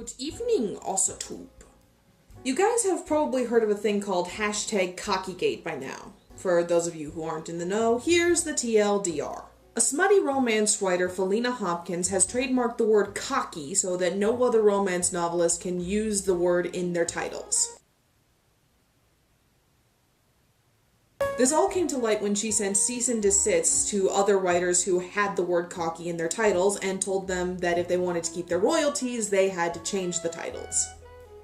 Good evening, Ossatube. You guys have probably heard of a thing called hashtag Cockygate by now. For those of you who aren't in the know, here's the TLDR. A smutty romance writer, Felina Hopkins, has trademarked the word cocky so that no other romance novelist can use the word in their titles. This all came to light when she sent cease and desists to other writers who had the word cocky in their titles and told them that if they wanted to keep their royalties, they had to change the titles.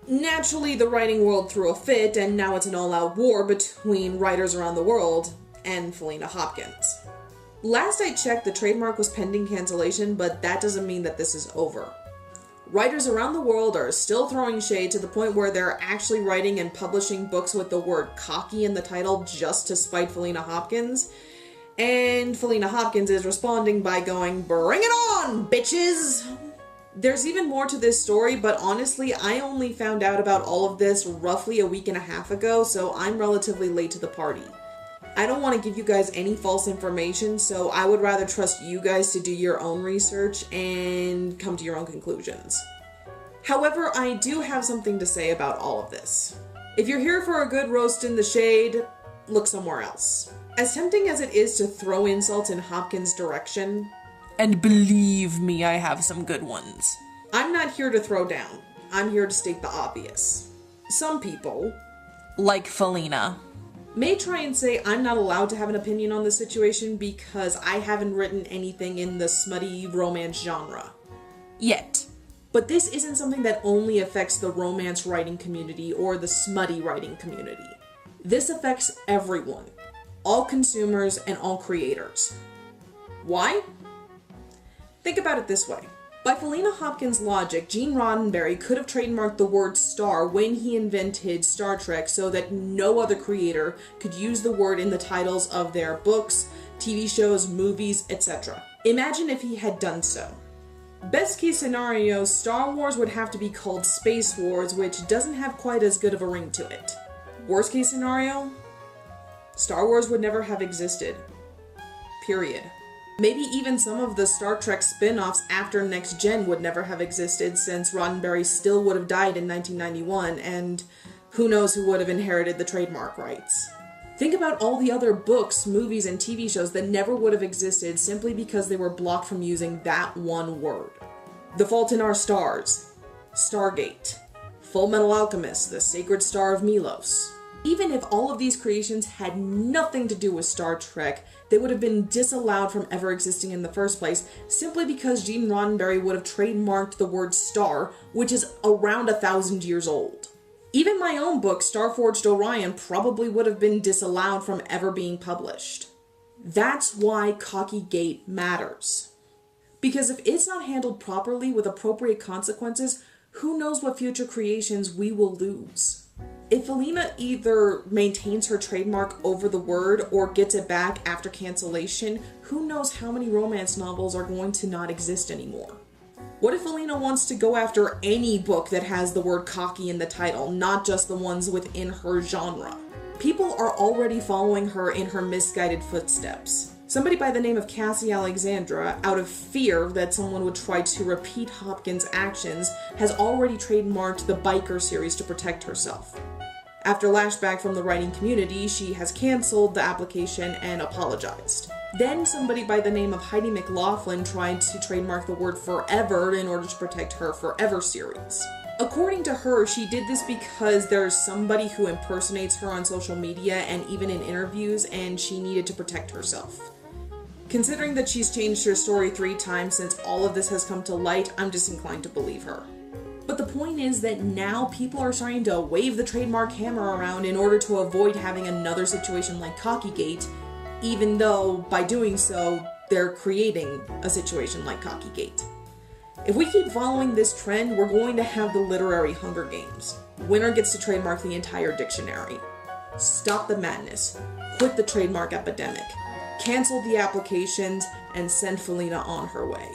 Naturally, the writing world threw a fit, and now it's an all-out war between writers around the world and Felina Hopkins. Last I checked, the trademark was pending cancellation, but that doesn't mean that this is over. Writers around the world are still throwing shade to the point where they're actually writing and publishing books with the word cocky in the title just to spite Felina Hopkins. And Felina Hopkins is responding by going, "Bring it on, bitches!" There's even more to this story, but honestly, I only found out about all of this roughly a week and a half ago, so I'm relatively late to the party. I don't want to give you guys any false information, so I would rather trust you guys to do your own research and come to your own conclusions. However, I do have something to say about all of this. If you're here for a good roast in the shade, look somewhere else. As tempting as it is to throw insults in Hopkins' direction, and believe me, I have some good ones, I'm not here to throw down. I'm here to state the obvious. Some people, like Felina, may try and say I'm not allowed to have an opinion on this situation because I haven't written anything in the smutty romance genre. Yet. But this isn't something that only affects the romance writing community or the smutty writing community. This affects everyone. All consumers and all creators. Why? Think about it this way. By Felina Hopkins' logic, Gene Roddenberry could have trademarked the word star when he invented Star Trek so that no other creator could use the word in the titles of their books, TV shows, movies, etc. Imagine if he had done so. Best case scenario, Star Wars would have to be called Space Wars, which doesn't have quite as good of a ring to it. Worst case scenario, Star Wars would never have existed. Period. Maybe even some of the Star Trek spin-offs after Next Gen would never have existed since Roddenberry still would have died in 1991, and who knows who would have inherited the trademark rights. Think about all the other books, movies, and TV shows that never would have existed simply because they were blocked from using that one word. The Fault in Our Stars, Stargate, Full Metal Alchemist, The Sacred Star of Milos. Even if all of these creations had nothing to do with Star Trek, they would have been disallowed from ever existing in the first place, simply because Gene Roddenberry would have trademarked the word star, which is around 1,000 years old. Even my own book, Starforged Orion, probably would have been disallowed from ever being published. That's why Cockygate matters. Because if it's not handled properly with appropriate consequences, who knows what future creations we will lose. If Felina either maintains her trademark over the word or gets it back after cancellation, who knows how many romance novels are going to not exist anymore. What if Felina wants to go after any book that has the word cocky in the title, not just the ones within her genre? People are already following her in her misguided footsteps. Somebody by the name of Cassie Alexandra, out of fear that someone would try to repeat Hopkins' actions, has already trademarked the Biker series to protect herself. After lashback from the writing community, she has cancelled the application and apologized. Then somebody by the name of Heidi McLaughlin tried to trademark the word forever in order to protect her Forever series. According to her, she did this because there's somebody who impersonates her on social media and even in interviews, and she needed to protect herself. Considering that she's changed her story 3 times since all of this has come to light, I'm disinclined to believe her. But the point is that now people are starting to wave the trademark hammer around in order to avoid having another situation like Cockygate, even though by doing so, they're creating a situation like Cockygate. If we keep following this trend, we're going to have the literary Hunger Games. Winner gets to trademark the entire dictionary. Stop the madness. Quit the trademark epidemic. Cancel the applications and send Felina on her way.